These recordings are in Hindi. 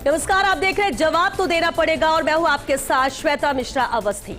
नमस्कार, आप देख रहे हैं जवाब तो देना पड़ेगा और मैं हूं आपके साथ श्वेता मिश्रा अवस्थी।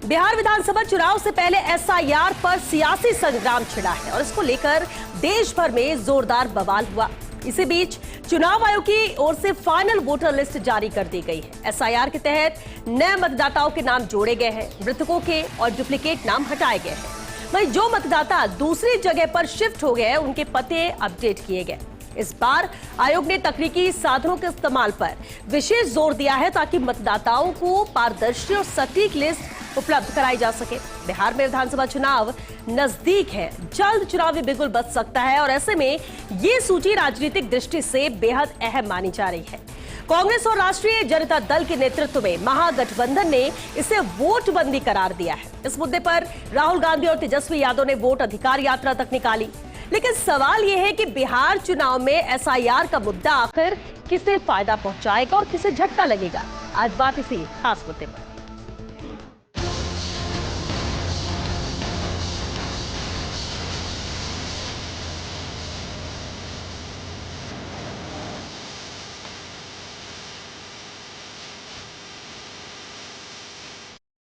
बिहार विधानसभा चुनाव से पहले एसआईआर पर सियासी संग्राम छिड़ा है और इसको लेकर देश भर में जोरदार बवाल हुआ। इसी बीच चुनाव आयोग की ओर से फाइनल वोटर लिस्ट जारी कर दी गई है। एसआईआर के तहत नए मतदाताओं के नाम जोड़े गए हैं, मृतकों के और डुप्लीकेट नाम हटाए गए हैं। वहीं जो मतदाता दूसरी जगह पर शिफ्ट हो गए हैं उनके पते अपडेट किए गए। इस बार आयोग ने तकनीकी साधनों के इस्तेमाल पर विशेष जोर दिया है ताकि मतदाताओं को पारदर्शी और सटीक लिस्ट उपलब्ध कराई जा सके। बिहार में विधानसभा चुनाव नजदीक है, जल्द चुनावी बिगुल बच सकता है और ऐसे में ये सूची राजनीतिक दृष्टि से बेहद अहम मानी जा रही है। कांग्रेस और राष्ट्रीय जनता दल के नेतृत्व में महागठबंधन ने इसे वोट बंदी करार दिया है। इस मुद्दे पर राहुल गांधी और तेजस्वी यादव ने वोट अधिकार यात्रा तक निकाली। लेकिन सवाल यह है कि बिहार चुनाव में एसआईआर का मुद्दा आखिर किसे फायदा पहुंचाएगा और किसे झटका लगेगा। आज बात इसी खास मुद्दे पर।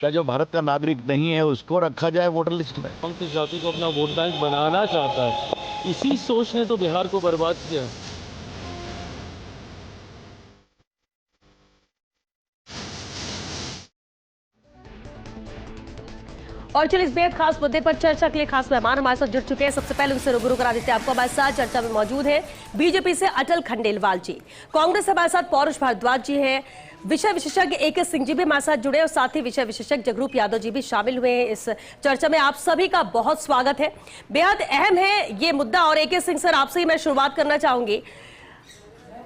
क्या जो भारत का नागरिक नहीं है उसको रखा जाए वोटर लिस्ट में? अनुसूचित जाति को अपना वोट बैंक बनाना चाहता है। इसी सोच ने तो बिहार को बर्बाद किया। और चलिए इस बेहद खास मुद्दे पर चर्चा के लिए खास मेहमान हमारे साथ जुड़ चुके हैं। सबसे पहले उनसे रूबरू करा देते हैं आपको। हमारे साथ चर्चा में मौजूद है बीजेपी से अटल खंडेलवाल जी, कांग्रेस से हमारे साथ पौरुष भारद्वाज जी हैं, विषय विशेषज्ञ AK सिंह जी भी हमारे साथ जुड़े और साथ ही विषय विशेषज्ञ जगरूप यादव जी भी शामिल हुए हैं इस चर्चा में। आप सभी का बहुत स्वागत है। बेहद अहम है ये मुद्दा और AK सिंह सर, आपसे ही मैं शुरुआत करना चाहूंगी।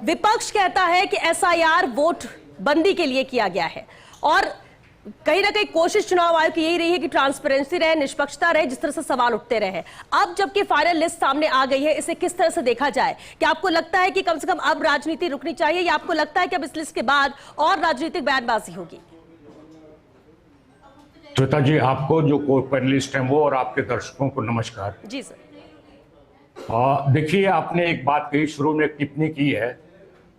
विपक्ष कहता है कि एसआईआर वोट बंदी के लिए किया गया है और कहीं ना कहीं कोशिश चुनाव आयोग की यही रही है कि ट्रांसपेरेंसी रहे, निष्पक्षता रहे, जिस तरह से सवाल उठते रहे। अब जबकि फाइनल लिस्ट सामने आ गई है, इसे किस तरह से देखा जाए? क्या आपको लगता है कि कम से कम अब राजनीति रुकनी चाहिए या आपको लगता है कि अब इस लिस्ट के बाद और राजनीतिक बयानबाजी होगी? श्वेता जी, आपको जो पैनलिस्ट हैं वो और आपके दर्शकों को नमस्कार जी सर। देखिए, आपने एक बात कही, शुरू में टिप्पणी की है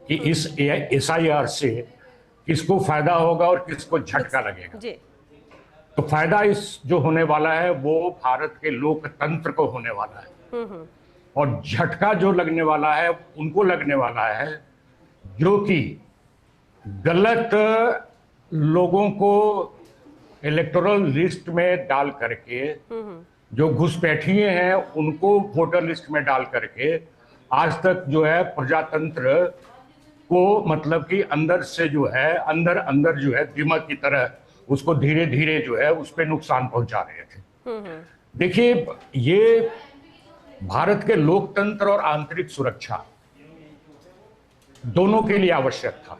कि इस एसआईआर से किसको फायदा होगा और किसको झटका लगेगा। जी। तो फायदा इस जो होने वाला है वो भारत के लोकतंत्र को होने वाला है और झटका जो लगने वाला है उनको लगने वाला है जो कि गलत लोगों को इलेक्टोरल लिस्ट में डाल करके, जो घुसपैठिए हैं उनको वोटर लिस्ट में डाल करके आज तक जो है प्रजातंत्र को मतलब कि अंदर से जो है अंदर जो है दीमक की तरह उसको धीरे धीरे जो है उस पर नुकसान पहुंचा रहे थे। देखिए, ये भारत के लोकतंत्र और आंतरिक सुरक्षा दोनों के लिए आवश्यक था।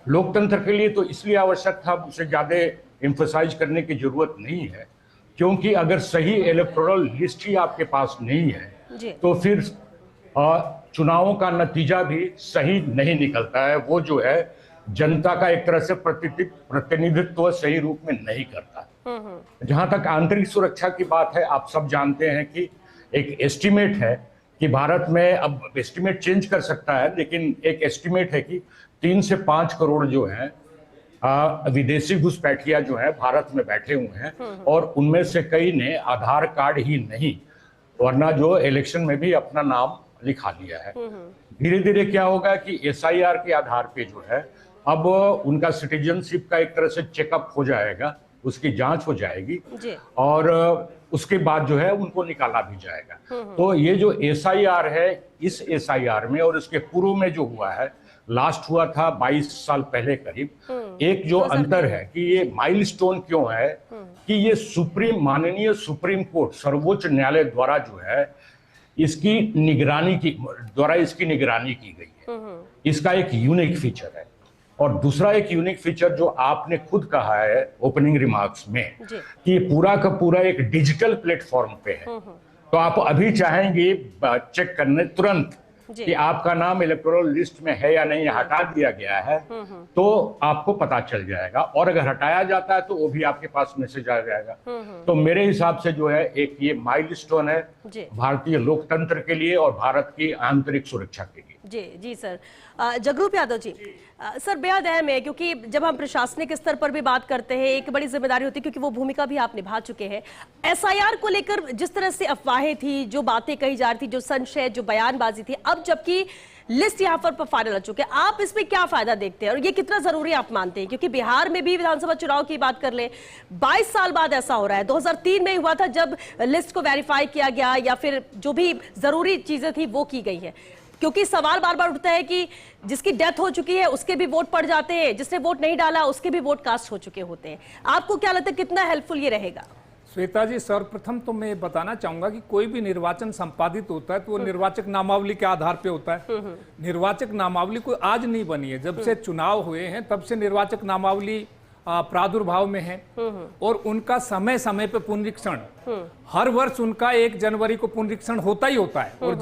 लोकतंत्र के लिए तो इसलिए आवश्यक था, उसे ज्यादा एम्फसाइज करने की जरूरत नहीं है, क्योंकि अगर सही इलेक्टोरल लिस्ट ही आपके पास नहीं है तो फिर चुनावों का नतीजा भी सही नहीं निकलता है। वो जो है जनता का एक तरह से प्रतिनिधित्व सही रूप में नहीं करता। जहां तक आंतरिक सुरक्षा की बात है, आप सब जानते हैं कि एक एस्टिमेट है कि भारत में, अब एस्टिमेट चेंज कर सकता है, लेकिन एक एस्टिमेट है कि 3 से 5 करोड़ जो है विदेशी घुसपैठिया जो है भारत में बैठे हुए हैं और उनमें से कई ने आधार कार्ड ही नहीं वरना जो इलेक्शन में भी अपना नाम लिखा लिया है। धीरे धीरे क्या होगा कि एसआईआर के आधार पे जो है अब उनका सिटीजनशिप का एक तरह से चेकअप हो जाएगा, उसकी जांच हो जाएगी और उसके बाद जो है उनको निकाला भी जाएगा। तो ये जो एसआईआर है, इस एसआईआर में और इसके पूर्व में जो हुआ है, लास्ट हुआ था 22 साल पहले करीब, एक जो अंतर है कि ये माइलस्टोन क्यों है कि ये माननीय सुप्रीम कोर्ट, सर्वोच्च न्यायालय द्वारा जो है इसकी निगरानी की गई है। इसका एक यूनिक फीचर है और दूसरा एक यूनिक फीचर जो आपने खुद कहा है ओपनिंग रिमार्क्स में कि पूरा का पूरा एक डिजिटल प्लेटफॉर्म पे है। तो आप अभी चाहेंगे चेक करने तुरंत कि आपका नाम इलेक्टोरल लिस्ट में है या नहीं, हटा दिया गया है तो आपको पता चल जाएगा और अगर हटाया जाता है तो वो भी आपके पास मैसेज आ जाएगा। तो मेरे हिसाब से जो है एक ये माइलस्टोन है भारतीय लोकतंत्र के लिए और भारत की आंतरिक सुरक्षा के लिए। जी जी सर। जगरूप यादव जी, सर बेहद अहम है, क्योंकि जब हम प्रशासनिक स्तर पर भी बात करते हैं एक बड़ी जिम्मेदारी होती है, क्योंकि वो भूमिका भी आप निभा चुके हैं। एसआईआर को लेकर जिस तरह से अफवाहें थी, जो बातें कही जा रही थी, जो संशय, जो बयानबाजी थी, अब जबकि लिस्ट यहाँ पर फाइनल हो चुके हैं, आप इसमें क्या फायदा देखते हैं और ये कितना जरूरी आप मानते हैं? क्योंकि बिहार में भी विधानसभा चुनाव की बात कर ले, 22 साल बाद ऐसा हो रहा है। 2003 में हुआ था जब लिस्ट को वेरीफाई किया गया, या फिर जो भी जरूरी चीजें थी वो की गई है। क्योंकि सवाल बार बार उठता है कि जिसकी डेथ हो चुकी है उसके भी वोट पड़ जाते हैं, जिसने वोट नहीं डाला उसके भी वोट कास्ट हो चुके होते हैं। आपको क्या लगता है कितना हेल्पफुल ये रहेगा? श्वेता जी, सर्वप्रथम तो मैं बताना चाहूंगा कि कोई भी निर्वाचन संपादित होता है तो वो निर्वाचक नामावली के आधार पे होता है। निर्वाचक नामावली कोई आज नहीं बनी है, जब से चुनाव हुए हैं तब से निर्वाचक नामावली प्रादुर्भाव में है। और उनका समय समय पे पुनरीक्षण, हर वर्ष उनका 1 जनवरी को पुनरीक्षण होता ही होता है। और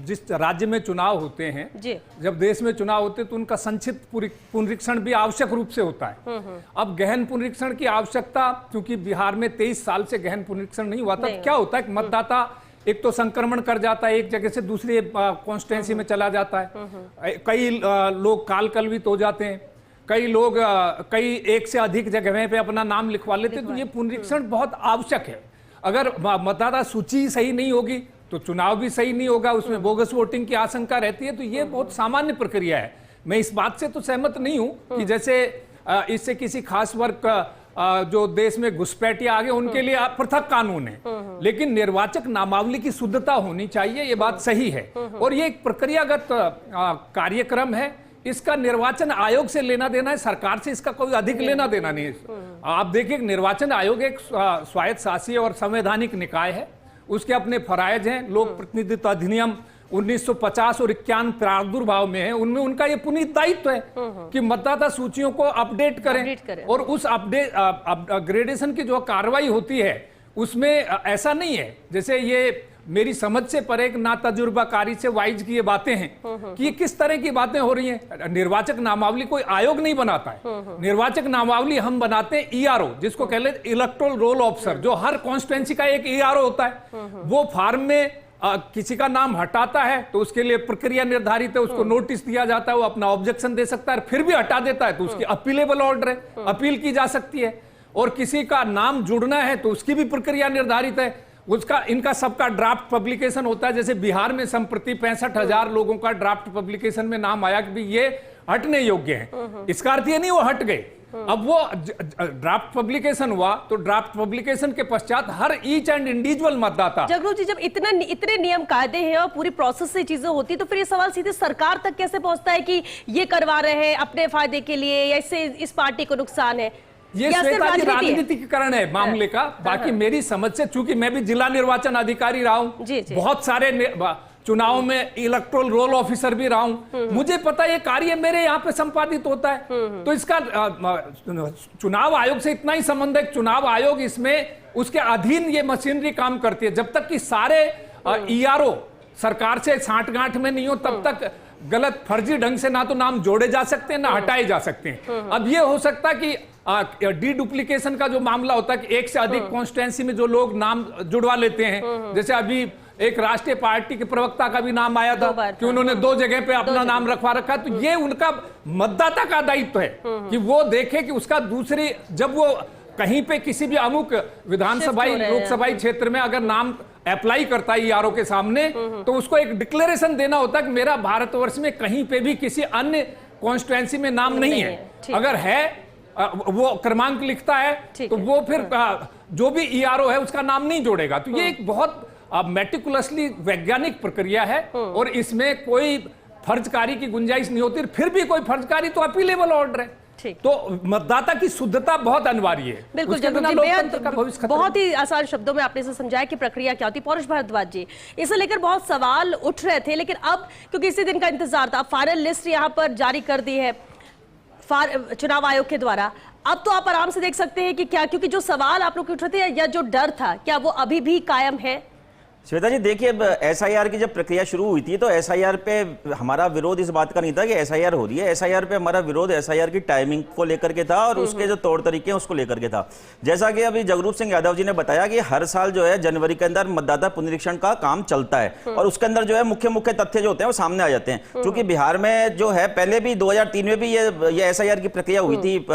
जिस राज्य में चुनाव होते हैं, जब देश में चुनाव होते हैं तो उनका संक्षिप्त पुनरीक्षण भी आवश्यक रूप से होता है। अब गहन पुनरीक्षण की आवश्यकता, क्योंकि बिहार में 23 साल से गहन पुनरीक्षण नहीं हुआ था, तो क्या होता है कि मतदाता एक तो संक्रमण कर जाता है, एक जगह से दूसरी कॉन्स्टिट्यूंसी में चला जाता है, कई लोग कालकलवित हो जाते हैं, कई लोग कई एक से अधिक जगह पे अपना नाम लिखवा लेते हैं। तो ये पुनरीक्षण बहुत आवश्यक है। अगर मतदाता सूची सही नहीं होगी तो चुनाव भी सही नहीं होगा, उसमें बोगस वोटिंग की आशंका रहती है। तो ये बहुत सामान्य प्रक्रिया है। मैं इस बात से तो सहमत नहीं हूं कि जैसे इससे किसी खास वर्ग जो देश में घुसपैठिया आ गए उनके लिए पृथक कानून है, लेकिन निर्वाचक नामावली की शुद्धता होनी चाहिए, ये बात सही है। और ये एक प्रक्रियागत कार्यक्रम है, इसका निर्वाचन आयोग से लेना देना है, सरकार से इसका कोई अधिक लेना देना नहीं है। आप देखिए, निर्वाचन आयोग एक स्वायत्त शासी और संवैधानिक निकाय है, उसके अपने फराइज हैं। लोक प्रतिनिधित्व अधिनियम 1950 और 51 प्रादुर्भाव में है, उनमें उनका ये पुनीत दायित्व है कि मतदाता सूचियों को अपडेट करें। और उस अपग्रेडेशन की जो कार्रवाई होती है उसमें ऐसा नहीं है, जैसे ये मेरी समझ से परे एक ना तजुर्बाकारी से वाइज की ये बातें हैं कि ये किस तरह की बातें हो रही हैं। निर्वाचक नामावली कोई आयोग नहीं बनाता है, निर्वाचक नामावली हम बनाते हैं ईआरओ, जिसको कहते हैं इलेक्टोरल रोल ऑफिसर, जो हर कॉन्स्टिट्यूएंसी का एक ईआरओ होता है। वो फार्म में किसी का नाम हटाता है तो उसके लिए प्रक्रिया निर्धारित है, उसको नोटिस दिया जाता है, वो अपना ऑब्जेक्शन दे सकता है, फिर भी हटा देता है तो उसकी अपीलेबल ऑर्डर है, अपील की जा सकती है। और किसी का नाम जुड़ना है तो उसकी भी प्रक्रिया निर्धारित है, उसका इनका सबका ड्राफ्ट पब्लिकेशन होता है। जैसे बिहार में संप्रति 65,000 लोगों का ड्राफ्ट पब्लिकेशन में नाम आया कि ये हटने योग्य हैं। इसका अर्थ ये नहीं वो हट गए, अब वो ड्राफ्ट पब्लिकेशन हुआ तो ड्राफ्ट पब्लिकेशन के पश्चात हर ईच एंड इंडिविजुअल मतदाता। जगरूप जी, जब इतने नियम कायदे हैं और पूरी प्रोसेस से चीजें होती, तो फिर ये सवाल सीधे सरकार तक कैसे पहुंचता है कि ये करवा रहे हैं अपने फायदे के लिए या इससे इस पार्टी को नुकसान है? ये राजनीतिकरण है मामले का। बाकी मेरी समझ से, चूंकि मैं भी जिला निर्वाचन अधिकारी रहा हूं, बहुत सारे चुनाव में इलेक्टोरल रोल ऑफिसर भी रहा हूं, मुझे पता ये कार्य मेरे यहाँ पे संपादित होता है। तो इसका चुनाव आयोग से इतना ही संबंध है, चुनाव आयोग इसमें उसके अधीन ये मशीनरी काम करती है। जब तक कि सारे ईआरओ सरकार से सांठगांठ में नहीं हो तब तक गलत फर्जी ढंग से ना तो नाम जोड़े जा सकते हैं ना हटाए जा सकते हैं। अब ये हो सकता है कि डुप्लीकेशन का जो मामला होता है कि एक से अधिक कॉन्स्टिट्यूएंसी में जो लोग नाम जुड़वा लेते हैं, जैसे अभी एक राष्ट्रीय पार्टी के प्रवक्ता का भी नाम आया था कि उन्होंने 2 जगह पे अपना नाम रखवा रखा, तो ये उनका मतदाता का दायित्व है कि वो देखे कि उसका दूसरी, जब वो कहीं पे किसी भी अमुक विधानसभा लोकसभा क्षेत्र में अगर नाम अप्लाई करता है ईआरओ के सामने, तो उसको एक डिक्लेरेशन देना होता है कि मेरा भारतवर्ष में कहीं पे भी किसी अन्य कॉन्स्टिट्यूएंसी में नाम नहीं है। अगर है वो क्रमांक लिखता है तो वो फिर जो भी ईआरओ है उसका नाम नहीं जोड़ेगा। तो ये एक बहुत मेटिकुलसली वैज्ञानिक प्रक्रिया है और इसमें कोई फर्जकारी की गुंजाइश नहीं होती। फिर भी कोई फर्जकारी तो अपीलेबल ऑर्डर है, तो मतदाता की शुद्धता बहुत अनिवार्य है। बिल्कुल, बहुत ही आसान शब्दों में आपने इसे समझाया कि प्रक्रिया क्या होती है। पौरुष भारद्वाज जी, इसे लेकर बहुत सवाल उठ रहे थे, लेकिन अब क्योंकि इसी दिन का इंतजार था, फाइनल लिस्ट यहाँ पर जारी कर दी है चुनाव आयोग के द्वारा, अब तो आप आराम से देख सकते हैं कि क्या, क्योंकि जो सवाल आप लोग उठ रहे थे या जो डर था, क्या वो अभी भी कायम है? श्वेता जी देखिए, एसआईआर की जब प्रक्रिया शुरू हुई थी तो एसआईआर पे हमारा विरोध इस बात का नहीं था कि एसआईआर हो रही है। एसआईआर पे हमारा विरोध एसआईआर की टाइमिंग को लेकर के था और उसके जो तौर तरीके हैं उसको लेकर के था। जैसा कि अभी जगरूप सिंह यादव जी ने बताया कि हर साल जो है जनवरी के अंदर मतदाता पुनरीक्षण का काम चलता है और उसके अंदर जो है मुख्य मुख्य तथ्य जो होते हैं वो सामने आ जाते हैं। क्योंकि बिहार में जो है पहले भी 2003 में भी ये एसआईआर की प्रक्रिया हुई थी।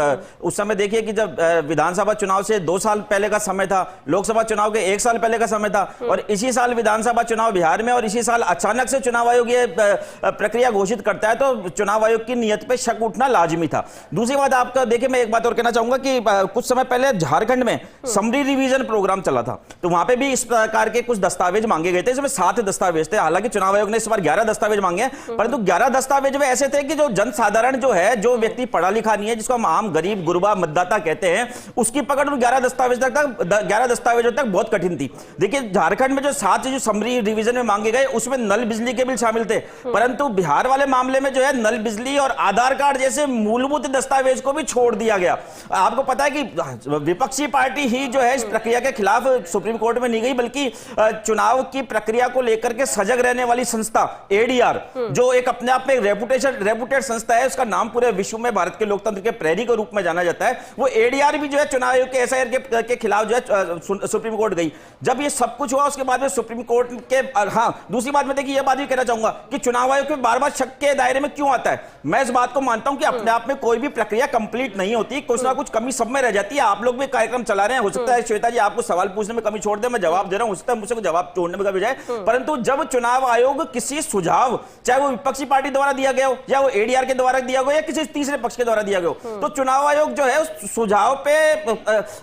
उस समय देखिए कि जब विधानसभा चुनाव से 2 साल पहले का समय था, लोकसभा चुनाव के 1 साल पहले का समय था और इसी साल विधानसभा चुनाव बिहार में और इसी साल अचानक से चुनाव आयोग ये प्रक्रिया घोषित करता है तो चुनाव आयोग की नीयत पे शक उठना लाजमी था। दूसरी बात आपका देखिए, मैं एक बात और कहना चाहूंगा कि कुछ समय पहले झारखंड में समरी रिवीजन प्रोग्राम चला था तो वहां पे भी इस प्रकार के कुछ दस्तावेज मांगे गए थे। इसमें 7 दस्तावेज थे। हालांकि चुनाव आयोग ने इस बार 11 दस्तावेज मांगे हैं, परंतु 11 दस्तावेज में ऐसे थे कि जो जनसाधारण जो है, जो व्यक्ति पढ़ा लिखा नहीं है, जिसको हम आम गरीब गुरबा मतदाता कहते हैं, उसकी पकड़ उन 11 दस्तावेजों तक बहुत कठिन थी। देखिए झारखंड में जो 7 जो समरी रिवीजन में मांगे गए उसमें नल बिजली के बिल शामिल थे, परंतु बिहार वाले मामले में जो है नल बिजली और आधार कार्ड जैसे मूलभूत दस्तावेज को भी छोड़ दिया गया। आपको पता है कि विपक्षी पार्टी ही जो है इस प्रक्रिया के खिलाफ सुप्रीम कोर्ट में नहीं गई, बल्कि चुनाव की प्रक्रिया को लेकर के सजग रहने वाली संस्था एडीआर, जो एक अपने आप में रेपुटेड संस्था है, उसका नाम पूरे विश्व में भारत के लोकतंत्र के प्रहरी के रूप में जाना जाता है, वो एडीआर भी जो है चुनाव आयोग के एसआईआर के खिलाफ जो है सुप्रीम कोर्ट गई। जब ये सब कुछ हुआ उसके बाद में सुप्रीम कोर्ट के हाँ, दूसरी बात मैं देखिए ये बात भी कहना चाहूंगा कि चुनाव आयोग में बार बार शक के दायरे में क्यों आता है। मैं इस बात को मानता हूं कि अपने आप में कोई भी प्रक्रिया कंप्लीट नहीं होती, कुछ ना कुछ कमी सब में रह जाती है। आप लोग भी कार्यक्रम चला रहे हैं, हो सकता है श्वेता जी आपको सवाल पूछने में कमी छोड़ दे, मैं जवाब दे रहा हूं, हो सकता है मुझसे जवाब छोड़ने में कमी जाए, परंतु जब चुनाव आयोग किसी सुझाव, चाहे वो विपक्षी पार्टी द्वारा दिया गया हो या वो एडीआर के द्वारा दिया गया या किसी तीसरे पक्ष के द्वारा दिया गया हो, तो चुनाव आयोग जो है उस सुझाव पे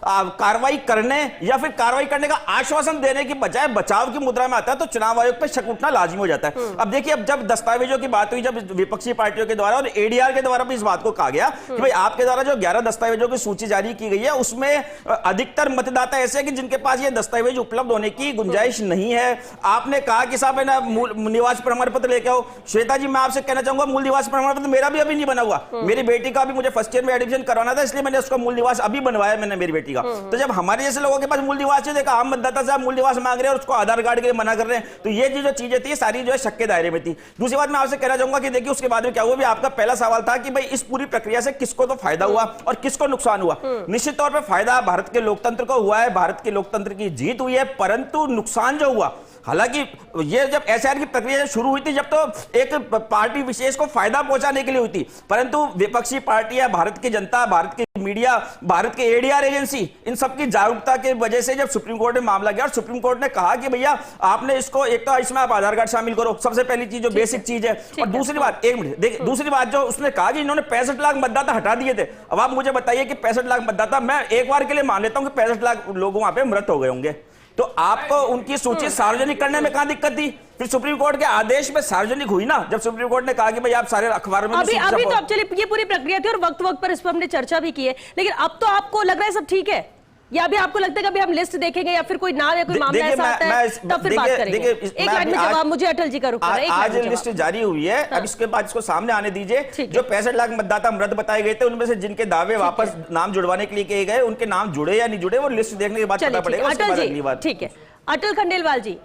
कार्रवाई करने या फिर कार्रवाई करने का आश्वासन देने की बजाय बचाव की मुद्रा में आता है, तो चुनाव आयोग पे शक उठना लाजिमी हो जाता है। अब देखिए, अब जब दस्तावेजों की बात हुई, जब विपक्षी पार्टियों के द्वारा और एडीआर के द्वारा भी इस बात को कहा गया कि भाई आपके द्वारा जो 11 दस्तावेजों की सूची जारी की गई है उसमें अधिकतर मतदाता ऐसे हैं कि जिनके पास ये दस्तावेज उपलब्ध होने की गुंजाइश नहीं है। आपने कहा कि साहब है ना मूल निवास प्रमाण पत्र लेके आओ। श्वेता जी मैं आपसे कहना चाहूंगा, मूल निवास प्रमाण पत्र मेरा भी अभी नहीं बना हुआ। मेरी बेटी का भी मुझे फर्स्ट ईयर में एडमिशन करवाना था, इसलिए मैंने उसका मूल निवास अभी बनवाया मैंने मेरी बेटी का। तो जब हमारे जैसे लोगों के पास मूल निवास है, देखा आम मतदाता साहब मूल निवास मांग रहे हैं और उसको आधार कार्ड के लिए मना कर रहे हैं, तो ये जो चीजें थी सारी जो है शक के दायरे में थी। दूसरी बात मैं आपसे कहना चाहूंगा कि देखिए उसके बाद में क्या हुआ, भी आपका पहला सवाल था कि भाई इस पूरी प्रक्रिया से किसको तो फायदा हुआ और किसको नुकसान हुआ। निश्चित तौर पर फायदा भारत के लोकतंत्र को हुआ है, भारत के लोकतंत्र की जीत हुई है, परंतु नुकसान जो हुआ, हालांकि ये जब एसआईआर की प्रक्रिया शुरू हुई थी जब तो एक पार्टी विशेष को फायदा पहुंचाने के लिए हुई थी, परंतु विपक्षी पार्टियां, भारत की जनता, भारत की मीडिया, भारत के एडीआर एजेंसी, इन सबकी जागरूकता की वजह से जब सुप्रीम कोर्ट में मामला गया और सुप्रीम कोर्ट ने कहा कि भैया आपने इसको, एक तो इसमें आप आधार कार्ड शामिल करो, सबसे पहली चीज जो बेसिक चीज है, और दूसरी बात, एक मिनट देखिए, दूसरी बात जो उसने कहा कि इन्होंने 65 लाख मतदाता हटा दिए थे। अब आप मुझे बताइए कि 65 लाख मतदाता, मैं एक बार के लिए मान लेता हूं कि 65 लाख लोग वहां पे मृत हो गए होंगे, तो आपको उनकी सूची सार्वजनिक करने में कहां दिक्कत थी? फिर सुप्रीम कोर्ट के आदेश में सार्वजनिक हुई ना, जब सुप्रीम कोर्ट ने कहा कि भाई आप सारे अखबारों में अभी तो अब चलिए ये पूरी प्रक्रिया थी और वक्त पर इस पर हमने चर्चा भी की है, लेकिन अब तो आपको लग रहा है सब ठीक है, या अभी आपको लगता है कि अभी हम लिस्ट देखेंगे या फिर कोई नाम या कोई मामला ऐसा आता है तब फिर बात करेंगे? एक लाइन में जवाब मुझे अटल जी का रुक रहा है। आज लिस्ट जारी हुई है, अब इसके बाद इसको सामने आने दीजिए। जो 65 लाख मतदाता मृत बताए गए थे उनमें से जिनके दावे वापस नाम जुड़वाने के लिए किए गए, उनके नाम जुड़े या नहीं जुड़े वो लिस्ट देखने के बाद पता पड़ेगा। अटल जी, ठीक है, अटल खंडेलवाल जी,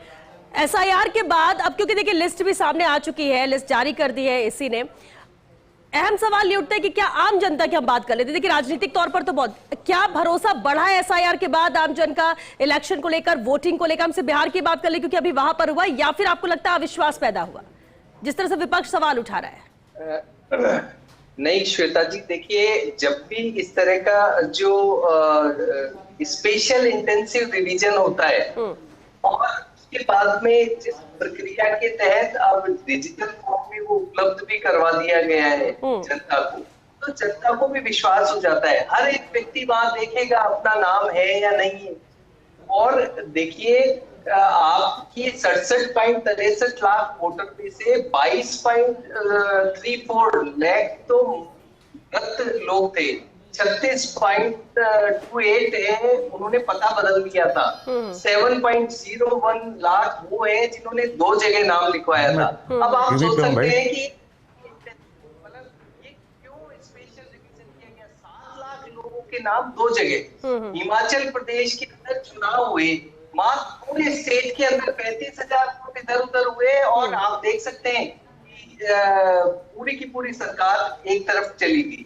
एसआईआर के बाद अब क्योंकि देखिए लिस्ट भी सामने आ चुकी है, लिस्ट जारी कर दी है इसी ने, अहम सवाल ये उठता है कि क्या आम जनता की हम बात कर लेते, देखिए राजनीतिक तौर पर तो बहुत, क्या भरोसा बढ़ा है एसआईआर के बाद आम जन का इलेक्शन को लेकर, वोटिंग को लेकर? हमसे बिहार की बात कर ले क्योंकि अभी वहां पर हुआ, या फिर आपको लगता है अविश्वास पैदा हुआ जिस तरह से विपक्ष सवाल उठा रहा है? नहीं श्वेता जी, देखिए जब भी इस तरह का जो स्पेशल इंटेंसिव रिवीजन होता है और उसके बाद में जिस प्रक्रिया के तहत अब डिजिटल फॉर्म में वो उपलब्ध भी करवा दिया गया है जनता को, तो जनता को भी विश्वास हो जाता है। हर एक व्यक्ति वहां देखेगा अपना नाम है या नहीं है। और देखिए आपकी 67.63 लाख वोटर में से 22.34 लाख तो मृत लोग थे, 36.28 है उन्होंने पता बदल दिया था, 7.01 लाख वो है जिन्होंने 2 जगह नाम लिखवाया था। अब आप सोच सकते हैं कि मतलब ये क्यों स्पेशल रिवीजन किया गया, 7 लाख लोगों के नाम 2 जगह। हिमाचल प्रदेश के अंदर चुनाव हुए मात्र पूरे स्टेट के अंदर 35,000 वोट इधर उधर हुए और आप देख सकते हैं कि पूरी की पूरी सरकार एक तरफ चली गई।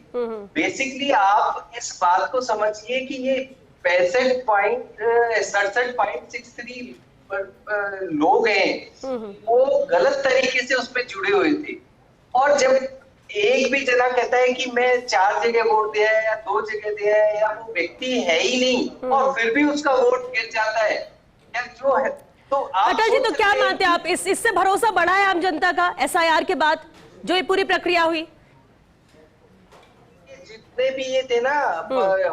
बेसिकली आप इस बात को समझिए कि ये 67.63 लोग हैं, वो गलत तरीके से उसमें जुड़े हुए थे। और जब एक भी जना कहता है कि मैं 4 जगह वोट दिया है या 2 जगह दिया है, या वो व्यक्ति है ही नहीं और फिर भी उसका वोट गिर जाता है या जो है, तो आप अटल जी, तो क्या मानते हैं आप, इससे भरोसा बढ़ा है आम जनता का एसआईआर के बाद जो ये पूरी प्रक्रिया हुई? जितने भी ये थे ना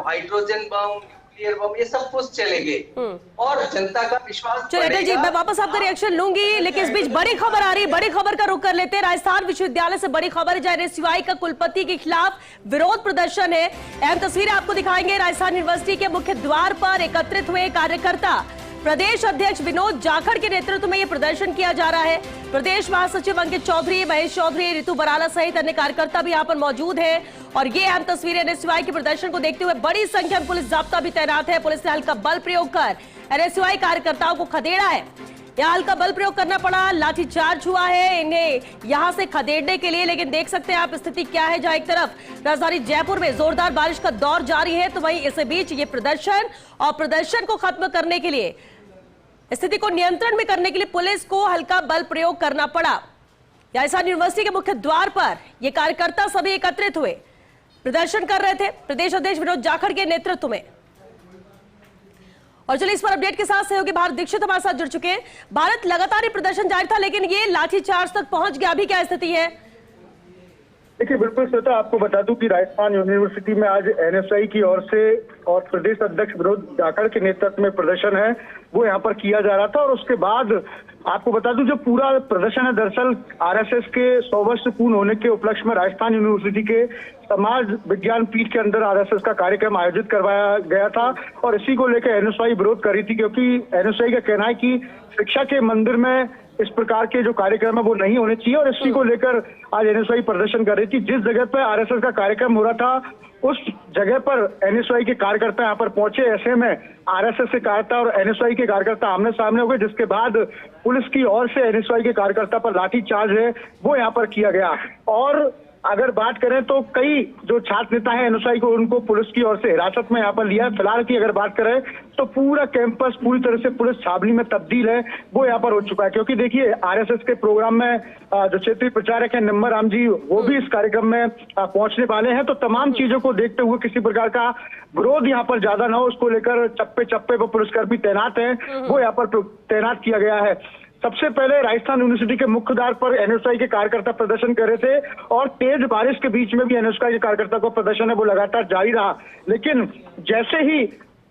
हाइड्रोजन बम, न्यूक्लियर बम, ये सब कुछ चले गए और जनता का विश्वास चलो अटल जी, मैं वापस आपका रिएक्शन लूंगी, लेकिन इस बीच बड़ी खबर आ रही है, बड़ी खबर का रुख कर लेते हैं। राजस्थान विश्वविद्यालय से बड़ी खबर है, जहां एनएसयूआई का कुलपति के खिलाफ विरोध प्रदर्शन है। अहम तस्वीरें आपको दिखाएंगे। राजस्थान यूनिवर्सिटी के मुख्य द्वार पर एकत्रित हुए कार्यकर्ता, प्रदेश अध्यक्ष विनोद जाखड़ के नेतृत्व में यह प्रदर्शन किया जा रहा है। प्रदेश महासचिव अंकित चौधरी, महेश चौधरी, रितु बराला सहित अन्य कार्यकर्ता भी यहां पर मौजूद हैं। और ये अहम तस्वीरें एनएसयूआई के प्रदर्शन को देखते हुए बड़ी संख्या में पुलिस जाब्ता भी तैनात है। पुलिस ने हल्का बल प्रयोग कर एनएसयूआई कार्यकर्ताओं को खदेड़ा है। यहाँ हल्का बल प्रयोग करना पड़ा, लाठीचार्ज हुआ है इन्हें यहां से खदेड़ने के लिए। लेकिन देख सकते हैं आप स्थिति क्या है, जहां एक तरफ राजधानी जयपुर में जोरदार बारिश का दौर जारी है, तो वहीं इस बीच ये प्रदर्शन और प्रदर्शन को खत्म करने के लिए, स्थिति को नियंत्रण में करने के लिए पुलिस को हल्का बल प्रयोग करना पड़ा। राजस्थान यूनिवर्सिटी के मुख्य द्वार पर ये कार्यकर्ता सभी एकत्रित हुए, प्रदर्शन कर रहे थे प्रदेश अध्यक्ष विनोद जाखड़ के नेतृत्व में। और चलिए इस पर अपडेट के साथ सहयोगी भारत दीक्षित हमारे साथ जुड़ चुके हैं। भारत, लगातार ये प्रदर्शन जारी था, लेकिन ये लाठीचार्ज तक पहुंच गया, अभी क्या स्थिति है? देखिए, बिल्कुल श्वेता, आपको बता दूं कि राजस्थान यूनिवर्सिटी में आज एनएसआई की ओर से और प्रदेश अध्यक्ष विनोद जाखड़ के नेतृत्व में प्रदर्शन है वो यहाँ पर किया जा रहा था। और उसके बाद आपको बता दूं, जो पूरा प्रदर्शन है दरअसल आरएसएस के 100 वर्ष पूर्ण होने के उपलक्ष्य में राजस्थान यूनिवर्सिटी के समाज विज्ञान पीठ के अंदर आरएसएस का कार्यक्रम आयोजित करवाया गया था। और इसी को लेकर एनएसआई विरोध कर रही थी, क्योंकि एनएसआई का कहना है कि शिक्षा के मंदिर में इस प्रकार के जो कार्यक्रम है वो नहीं होने चाहिए। और इसी को लेकर आज एनएसआई प्रदर्शन कर रही थी। जिस जगह पर आरएसएस का कार्यक्रम हो रहा था उस जगह पर एनएसआई के कार्यकर्ता यहाँ पर पहुंचे। ऐसे में आरएसएस के कार्यकर्ता और एनएसआई के कार्यकर्ता आमने सामने हो गए, जिसके बाद पुलिस की ओर से एनएसआई के कार्यकर्ता पर लाठीचार्ज है वो यहाँ पर किया गया। और अगर बात करें तो कई जो छात्र नेता हैं एनएसआई को, उनको पुलिस की ओर से हिरासत में यहाँ पर लिया। फिलहाल की अगर बात करें तो पूरा कैंपस पूरी तरह से पुलिस छावनी में तब्दील है वो यहाँ पर हो चुका है। क्योंकि देखिए, आरएसएस के प्रोग्राम में जो क्षेत्रीय प्रचारक है निम्बर राम जी, वो भी इस कार्यक्रम में पहुंचने वाले हैं। तो तमाम चीजों को देखते हुए किसी प्रकार का विरोध यहाँ पर ज्यादा ना हो, उसको लेकर चप्पे चप्पे पर पुलिसकर्मी तैनात है वो यहाँ पर तैनात किया गया है। सबसे पहले राजस्थान यूनिवर्सिटी के मुख्य द्वार पर एनएसआई के कार्यकर्ता प्रदर्शन कर रहे थे और तेज बारिश के बीच में भी एनएसआई के कार्यकर्ता को प्रदर्शन है वो लगातार जारी रहा। लेकिन जैसे ही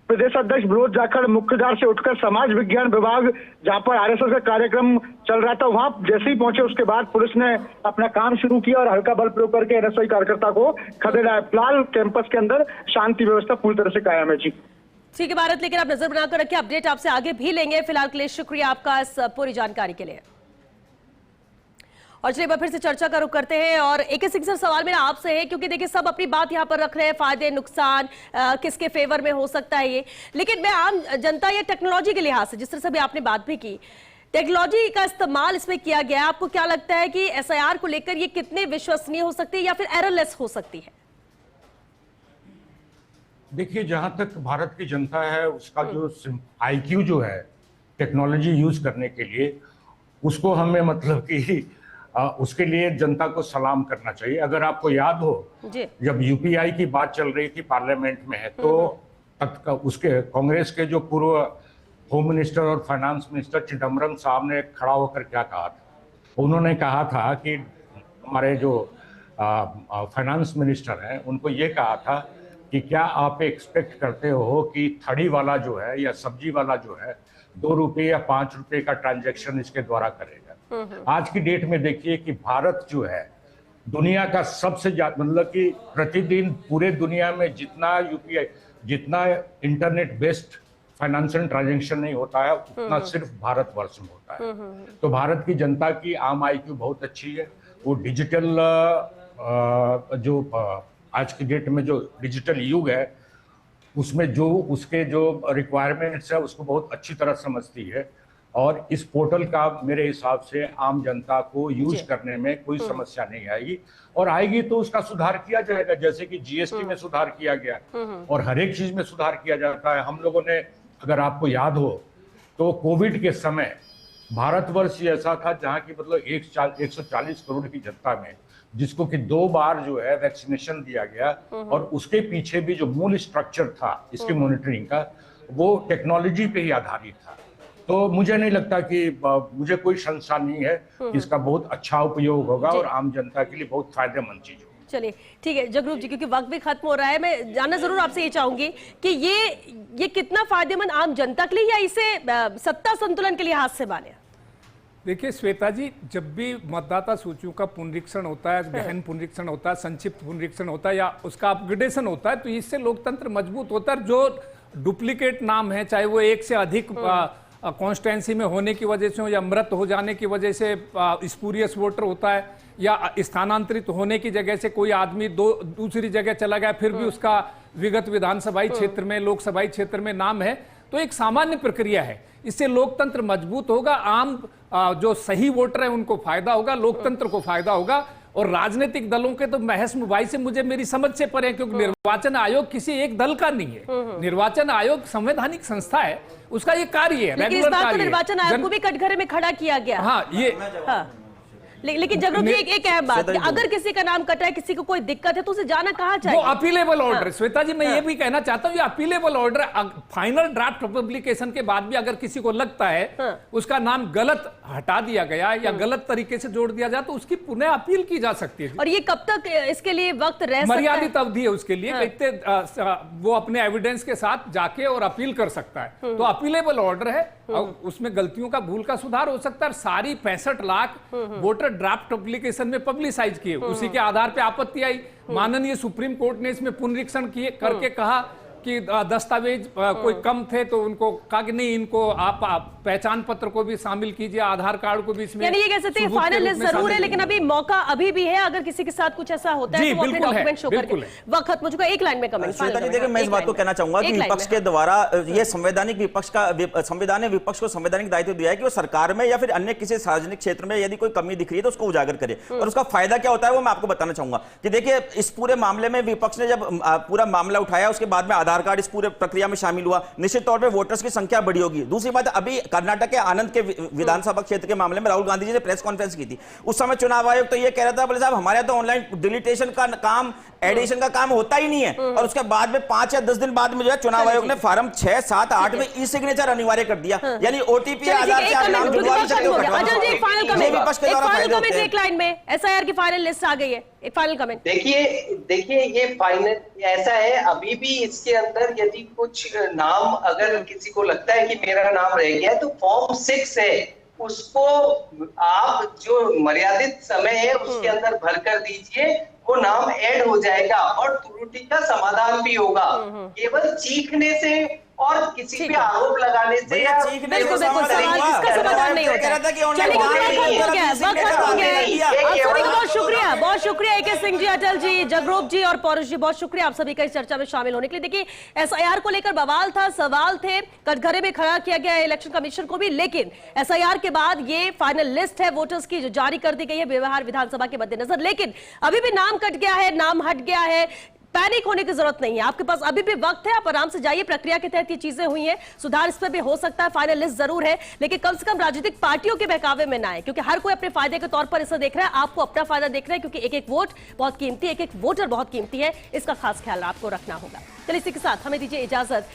प्रदेश अध्यक्ष विनोद जाखड़ मुख्य द्वार से उठकर समाज विज्ञान विभाग, जहां पर आरएसएस का कार्यक्रम चल रहा था, वहां जैसे ही पहुंचे उसके बाद पुलिस ने अपना काम शुरू किया और हल्का बल प्रयोग करके एनएसआई कार्यकर्ता को खदेड़ा है। फिलहाल कैंपस के अंदर शांति व्यवस्था पूरी तरह से कायम है। जी ठीक है भारत, लेकिन आप नजर बनाकर रखिए, अपडेट आपसे आगे भी लेंगे। फिलहाल के लिए शुक्रिया आपका इस पूरी जानकारी के लिए। और चलिए फिर से चर्चा का रुख करते हैं और एक सिंह सवाल मेरा आपसे है, क्योंकि देखिए सब अपनी बात यहाँ पर रख रहे हैं, फायदे नुकसान किसके फेवर में हो सकता है ये, लेकिन मैं आम जनता या टेक्नोलॉजी के लिहाज से, जिस तरह से भी आपने बात भी की, टेक्नोलॉजी का इस्तेमाल इसमें किया गया, आपको क्या लगता है कि एसआईआर को लेकर ये कितने विश्वसनीय हो सकती है या फिर एररलेस हो सकती है? देखिए, जहां तक भारत की जनता है उसका जो आईक्यू जो है टेक्नोलॉजी यूज करने के लिए, उसको हमें मतलब कि उसके लिए जनता को सलाम करना चाहिए। अगर आपको याद हो, जब यूपीआई की बात चल रही थी पार्लियामेंट में, तो उसके कांग्रेस के जो पूर्व होम मिनिस्टर और फाइनेंस मिनिस्टर चिदम्बरम साहब ने खड़ा होकर क्या कहा था? उन्होंने कहा था कि हमारे जो फाइनेंस मिनिस्टर हैं उनको ये कहा था कि क्या आप एक्सपेक्ट करते हो कि थड़ी वाला जो है या सब्जी वाला जो है 2 रुपये या 5 रुपये का ट्रांजैक्शन इसके द्वारा करेगा। आज की डेट में देखिए कि भारत जो है दुनिया का सबसे ज्यादा, मतलब कि प्रतिदिन पूरे दुनिया में जितना यूपीआई, जितना इंटरनेट बेस्ड फाइनेंशियल ट्रांजैक्शन नहीं होता है उतना सिर्फ भारतवर्ष में होता है। तो भारत की जनता की आम आईक्यू बहुत अच्छी है। वो डिजिटल जो आज की डेट में जो डिजिटल युग है उसमें जो उसके जो रिक्वायरमेंट्स है उसको बहुत अच्छी तरह समझती है, और इस पोर्टल का मेरे हिसाब से आम जनता को यूज करने में कोई समस्या नहीं आएगी, और आएगी तो उसका सुधार किया जाएगा, जैसे कि जीएसटी में सुधार किया गया और हर एक चीज में सुधार किया जाता है। हम लोगों ने, अगर आपको याद हो तो कोविड के समय भारतवर्ष ऐसा था जहां की मतलब 140 करोड़ की जनता में जिसको कि 2 बार जो है वैक्सीनेशन दिया गया, और उसके पीछे भी जो मूल स्ट्रक्चर था इसके मॉनिटरिंग का वो टेक्नोलॉजी पे ही आधारित था। तो मुझे नहीं लगता कि मुझे कोई संशय नहीं है कि इसका बहुत अच्छा उपयोग होगा और आम जनता के लिए बहुत फायदेमंद चीज होगी। चलिए ठीक है जगरूप जी, क्योंकि वक्त भी खत्म हो रहा है, मैं जानना जरूर आपसे ये चाहूंगी कि ये कितना फायदेमंद आम जनता के लिए या इसे सत्ता संतुलन के लिए हाथ से बाने? देखिए श्वेता जी, जब भी मतदाता सूचियों का पुनरीक्षण होता है, गहन पुनरीक्षण होता है, संक्षिप्त पुनरीक्षण होता है या उसका अपग्रेडेशन होता है, तो इससे लोकतंत्र मजबूत होता है। जो डुप्लीकेट नाम है, चाहे वो एक से अधिक कॉन्स्टिट्यूंसी में होने की वजह से हो या मृत हो जाने की वजह से स्पूरियस वोटर होता है, या स्थानांतरित होने की जगह से कोई आदमी दूसरी जगह चला गया फिर भी उसका विगत विधानसभाई क्षेत्र में, लोकसभाई क्षेत्र में नाम है, तो एक सामान्य प्रक्रिया है। इससे लोकतंत्र मजबूत होगा, आम जो सही वोटर है उनको फायदा होगा, लोकतंत्र को फायदा होगा। और राजनीतिक दलों के तो महज मुबाई से मुझे मेरी समझ से परे है, क्योंकि निर्वाचन आयोग किसी एक दल का नहीं है। निर्वाचन आयोग संवैधानिक संस्था है, उसका ये कार्य है, लेकिन इस बार तो निर्वाचन आयोग को भी कटघरे में खड़ा किया गया। हाँ ये लेकिन जगरूप जी एक अहम बात, अगर किसी का नाम कटा है, किसी को कोई दिक्कत है, तो उसे जाना कहाँ चाहिए? वो अपीलेबल ऑर्डर। श्वेता जी, मैं ये भी कहना चाहता हूँ, ये appealable order final draft publication के बाद भी अगर किसी को लगता है उसका नाम गलत हटा दिया गया या गलत तरीके से जोड़ दिया जाए, तो उसकी पुनः अपील की जा सकती है। और ये कब तक इसके लिए वक्त रह सकता है? मर्यादित अवधि है उसके लिए, वो अपने एविडेंस के साथ जाके और अपील कर सकता है। तो अपीलेबल ऑर्डर है, उसमें गलतियों का, भूल का सुधार हो सकता है। सारी 65 लाख वोटर ड्राफ्ट एप्लीकेशन में पब्लिसाइज किए, उसी के आधार पे आपत्ति आई। माननीय सुप्रीम कोर्ट ने इसमें पुनरीक्षण किए करके कहा कि दस्तावेज कोई कम थे, तो उनको कहा कि नहीं, इनको आप पहचान पत्र को भी शामिल कीजिए, आधार कार्ड को भी इसमें। यानी ये कह सकते हैं फाइनल लिस्ट जरूर है, लेकिन अभी मौका अभी भी है, अगर किसी के साथ कुछ ऐसा होता है तो वो अपने डॉक्यूमेंट शो करके। वक्त खत्म हो चुका है, एक लाइन में कमेंट। श्वेता जी देखिए, मैं इस बात को कहना चाहूंगा कि विपक्ष के द्वारा ये संवैधानिक विपक्ष का, संविधान ने विपक्ष को संवैधानिक दायित्व दिया है कि वो सरकार में या फिर अन्य किसी सार्वजनिक क्षेत्र में यदि कोई कमी दिख रही है तो उसको उजागर करे, और उसका फायदा क्या होता है वो मैं आपको बताना चाहूंगा। कि देखिए, इस पूरे मामले में विपक्ष ने जब पूरा मामला उठाया, उसके बाद में आधार कार्ड इस पूरे प्रक्रिया में शामिल हुआ, निश्चित तौर पे वोटर्स की संख्या बढ़ी होगी। दूसरी बात, अभी कर्नाटक के आनंद के विधानसभा क्षेत्र के मामले में राहुल गांधी जी ने प्रेस कॉन्फ्रेंस की थी। उस समय चुनाव आयोग तो ये कह रहा था, बोले साहब हमारे यहाँ तो ऑनलाइन डिलीटेशन का काम, एडिशन का काम होता ही नहीं है, और उसके बाद में 5 या 10 दिन बाद में जो है चुनाव आयोग ने फॉर्म 6, 7, 8 में ई सिग्नेचर अनिवार्य कर दिया। यानी ओटीपी आधार से आप नाम जुड़वा भी सकते हो। एक लाइन में एसआईआर की फाइनल लिस्ट आ गई है, एक फाइनल कमेंट। देखिए ये फाइनल ऐसा है, अभी भी इसके अंदर यदि कुछ नाम अगर किसी को लगता है कि मेरा नाम रह गया, तो फॉर्म 6 है, उसको आप जो मर्यादित समय है उसके अंदर भर कर दीजिए, वो नाम ऐड हो जाएगा और त्रुटि का समाधान भी होगा। केवल चीखने से और किसी पे आरोप लगाने से या इसका समाधान नहीं होता। बहुत शुक्रिया AK सिंह जी, अटल जी, जगरूप जी और पौरुष जी, बहुत शुक्रिया आप सभी का इस चर्चा में शामिल होने के लिए। देखिए, SIR को लेकर बवाल था, सवाल थे, कटघरे में खड़ा किया गया है इलेक्शन कमीशन को भी, लेकिन SIR के बाद ये फाइनल लिस्ट है वोटर्स की जो जारी कर दी गई है बिहार विधानसभा के मद्देनजर। लेकिन अभी भी नाम कट गया है, नाम हट गया है, पैनिक होने की जरूरत नहीं है, आपके पास अभी भी वक्त है, आप आराम से जाइए। प्रक्रिया के तहत ये चीजें हुई हैं, सुधार इस पर भी हो सकता है, फाइनल लिस्ट जरूर है, लेकिन कम से कम राजनीतिक पार्टियों के बहकावे में ना आए, क्योंकि हर कोई अपने फायदे के तौर पर इसे देख रहा है। आपको अपना फायदा देख रहा है, क्योंकि एक एक वोट बहुत कीमती है, एक एक वोटर बहुत कीमती है, इसका खास ख्याल आपको रखना होगा। चलिए इसी के साथ हमें दीजिए इजाजत।